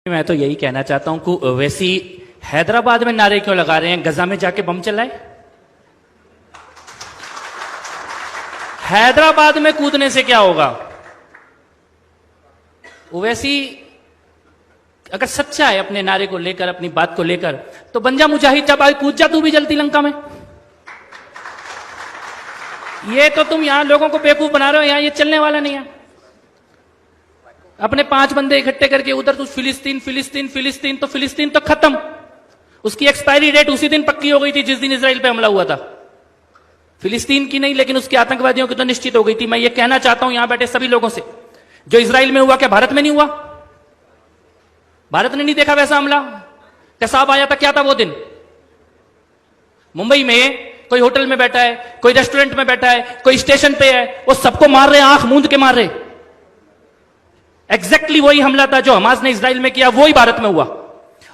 मैं तो यही कहना चाहता हूं कि वैसी हैदराबाद में नारे क्यों लगा रहे हैं, गजा में जाके बम चलाए। हैदराबाद में कूदने से क्या होगा। वैसी अगर सच्चा है अपने नारे को लेकर, अपनी बात को लेकर, तो बन जा मुजाहिद, जब आई कूद जा तू भी जलती लंका में। ये तो तुम यहां लोगों को बेवकूफ बना रहे हो, यहां ये चलने वाला नहीं है। अपने 5 बंदे इकट्ठे करके उधर तू फिलिस्तीन फिलिस्तीन फिलिस्तीन, तो फिलिस्तीन तो खत्म। उसकी एक्सपायरी डेट उसी दिन पक्की हो गई थी जिस दिन इजराइल पे हमला हुआ था। फिलिस्तीन की नहीं, लेकिन उसके आतंकवादियों की तो निश्चित हो गई थी। मैं ये कहना चाहता हूं यहां बैठे सभी लोगों से, जो इजराइल में हुआ क्या भारत में नहीं हुआ? भारत ने नहीं देखा वैसा हमला? कैसाब आया था, क्या था वो दिन? मुंबई में कोई होटल में बैठा है, कोई रेस्टोरेंट में बैठा है, कोई स्टेशन पे है, वो सबको मार रहे, आंख मूंद के मार रहे। एग्जैक्टली वही हमला था जो हमास ने इजराइल में किया, वही भारत में हुआ।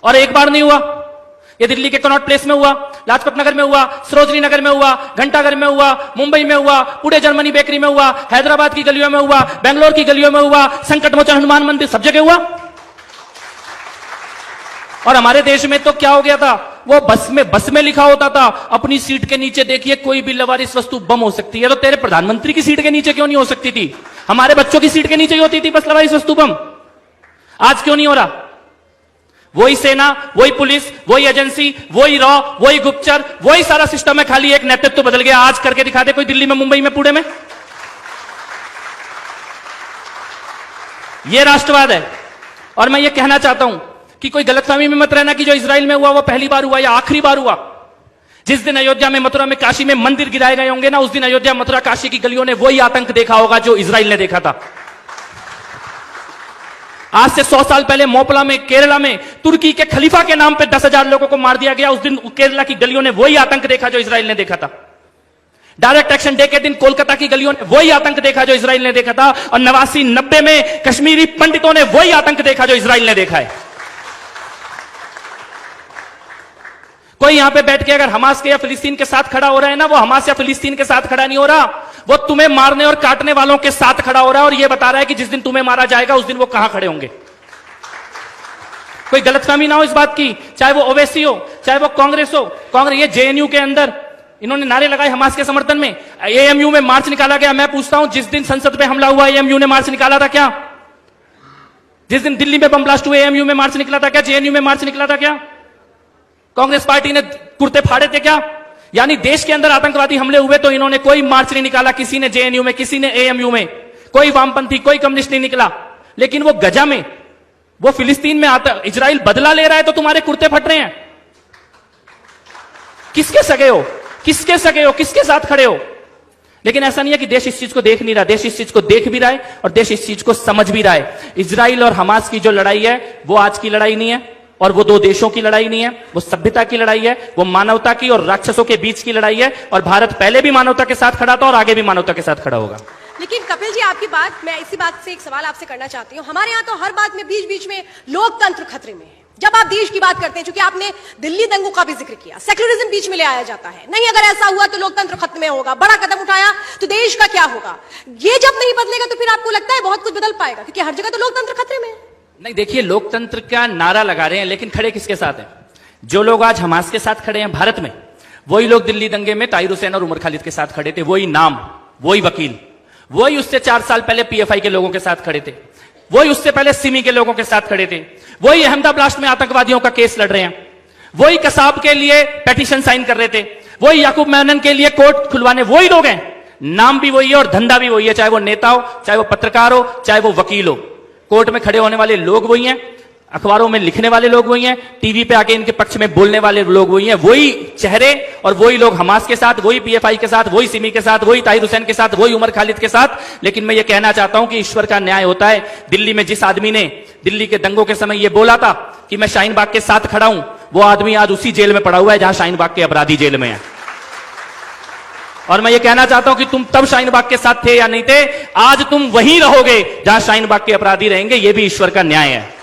और एक बार नहीं हुआ, ये दिल्ली के कनॉट प्लेस में हुआ, लाजपत नगर में हुआ, सरोजनी नगर में हुआ, घंटाघर में हुआ, मुंबई में हुआ, पूरे जर्मनी बेकरी में हुआ, हैदराबाद की गलियों में हुआ, बेंगलोर की गलियों में हुआ, संकट मोचन हनुमान मंदिर, सब जगह हुआ। और हमारे देश में तो क्या हो गया था, वो बस में लिखा होता था अपनी सीट के नीचे देखिए कोई भी लवारिस वस्तु बम हो सकती है। तो तेरे प्रधानमंत्री की सीट के नीचे क्यों नहीं हो सकती थी? हमारे बच्चों की सीट के नीचे ही होती थी बस लवारिस वस्तु बम। आज क्यों नहीं हो रहा? वही सेना, वही पुलिस, वही एजेंसी, वही रॉ, वही गुप्तचर, वही सारा सिस्टम है, खाली एक नेतृत्व बदल गया। आज करके दिखा दे कोई दिल्ली में, मुंबई में, पुणे में। यह राष्ट्रवाद है। और मैं ये कहना चाहता हूं कि कोई गलतफहमी में मत रहना कि जो इजराइल में हुआ वो पहली बार हुआ या आखिरी बार हुआ। जिस दिन अयोध्या में, मथुरा में, काशी में मंदिर गिराए गए होंगे ना, उस दिन अयोध्या, मथुरा, काशी की गलियों ने वही आतंक देखा होगा जो इजराइल ने देखा था। आज से 100 साल पहले मोपला में, केरला में, तुर्की के खलीफा के नाम पे 10,000 लोगों को मार दिया गया। उस दिन केरला की गलियों ने वही आतंक देखा जो इजराइल ने देखा था। डायरेक्ट एक्शन डे के दिन कोलकाता की गलियों ने वही आतंक देखा जो इजराइल ने देखा था। और 89-90 में कश्मीरी पंडितों ने वही आतंक देखा जो इजराइल ने देखा है। कोई यहां पे बैठ के अगर हमास के या फिलिस्तीन के साथ खड़ा हो रहा है ना, वो हमास या फिलिस्तीन के साथ खड़ा नहीं हो रहा, वो तुम्हें मारने और काटने वालों के साथ खड़ा हो रहा है। और ये बता रहा है कि जिस दिन तुम्हें मारा जाएगा उस दिन वो कहां खड़े होंगे। कोई गलतफहमी ना हो इस बात की, चाहे वो ओवैसी हो, चाहे वो कांग्रेस हो। कांग्रेस, ये जेएनयू के अंदर इन्होंने नारे लगाए हमास के समर्थन में, एएमयू में मार्च निकाला गया। मैं पूछता हूं, जिस दिन संसद पे हमला हुआ एएमयू ने मार्च निकाला था क्या? जिस दिन दिल्ली में बम ब्लास्ट हुए एएमयू में मार्च निकला था क्या? जेएनयू में मार्च निकला था क्या? कांग्रेस पार्टी ने कुर्ते फाड़े थे क्या? यानी देश के अंदर आतंकवादी हमले हुए तो इन्होंने कोई मार्च नहीं निकाला, किसी ने जेएनयू में, किसी ने एएमयू में, कोई वामपंथी, कोई कम्युनिस्ट नहीं निकला। लेकिन वो गजा में, वो फिलिस्तीन में आता इजराइल बदला ले रहा है तो तुम्हारे कुर्ते फट रहे हैं। किसके सगे हो, किसके सगे हो, किसके साथ खड़े हो? लेकिन ऐसा नहीं है कि देश इस चीज को देख नहीं रहा, देश इस चीज को देख भी रहा है और देश इस चीज को समझ भी रहा है। इजराइल और हमास की जो लड़ाई है वो आज की लड़ाई नहीं है, और वो 2 देशों की लड़ाई नहीं है, वो सभ्यता की लड़ाई है, वो मानवता की और राक्षसों के बीच की लड़ाई है। और भारत पहले भी मानवता के साथ खड़ा था और आगे भी मानवता के साथ खड़ा होगा। लेकिन कपिल जी, आपकी बात, मैं इसी बात से एक सवाल आपसे करना चाहती हूँ। हमारे यहाँ तो हर बात में बीच बीच में लोकतंत्र खतरे में है। जब आप देश की बात करते हैं, चूंकि आपने दिल्ली दंगों का भी जिक्र किया, सेक्युलरिज्म बीच में ले आया जाता है। नहीं, अगर ऐसा हुआ तो लोकतंत्र खत्म में होगा, बड़ा कदम उठाया तो देश का क्या होगा? ये जब नहीं बदलेगा तो फिर आपको लगता है बहुत कुछ बदल पाएगा? क्योंकि हर जगह तो लोकतंत्र खतरे में है। नहीं, देखिए, लोकतंत्र का नारा लगा रहे हैं, लेकिन खड़े किसके साथ हैं? जो लोग आज हमास के साथ खड़े हैं भारत में, वही लोग दिल्ली दंगे में ताहिर हुसैन और उमर खालिद के साथ खड़े थे। वही नाम, वही वकील, वही उससे 4 साल पहले पीएफआई के लोगों के साथ खड़े थे, वही उससे पहले सिमी के लोगों के साथ खड़े थे, वही अहमदाबाद ब्लास्ट में आतंकवादियों का केस लड़ रहे हैं, वही कसाब के लिए पेटिशन साइन कर रहे थे, वही याकूब मेनन के लिए कोर्ट खुलवाने वही लोग हैं। नाम भी वही है और धंधा भी वही है, चाहे वो नेता हो, चाहे वो पत्रकार हो, चाहे वो वकील हो। कोर्ट में खड़े होने वाले लोग वही हैं, अखबारों में लिखने वाले लोग वही हैं, टीवी पे आके इनके पक्ष में बोलने वाले लोग वही हैं। वही चेहरे और वही लोग हमास के साथ, वही पीएफआई के साथ, वही सिमी के साथ, वही ताहिर हुसैन के साथ, वही उमर खालिद के साथ। लेकिन मैं ये कहना चाहता हूं कि ईश्वर का न्याय होता है। दिल्ली में जिस आदमी ने दिल्ली के दंगों के समय ये बोला था कि मैं शाहीन बाग के साथ खड़ा हूं, वो आदमी आज उसी जेल में पड़ा हुआ है जहां शाहीन बाग के अपराधी जेल में है। और मैं ये कहना चाहता हूं कि तुम तब शाहीन बाग के साथ थे या नहीं थे, आज तुम वहीं रहोगे जहां शाहीन बाग के अपराधी रहेंगे। ये भी ईश्वर का न्याय है।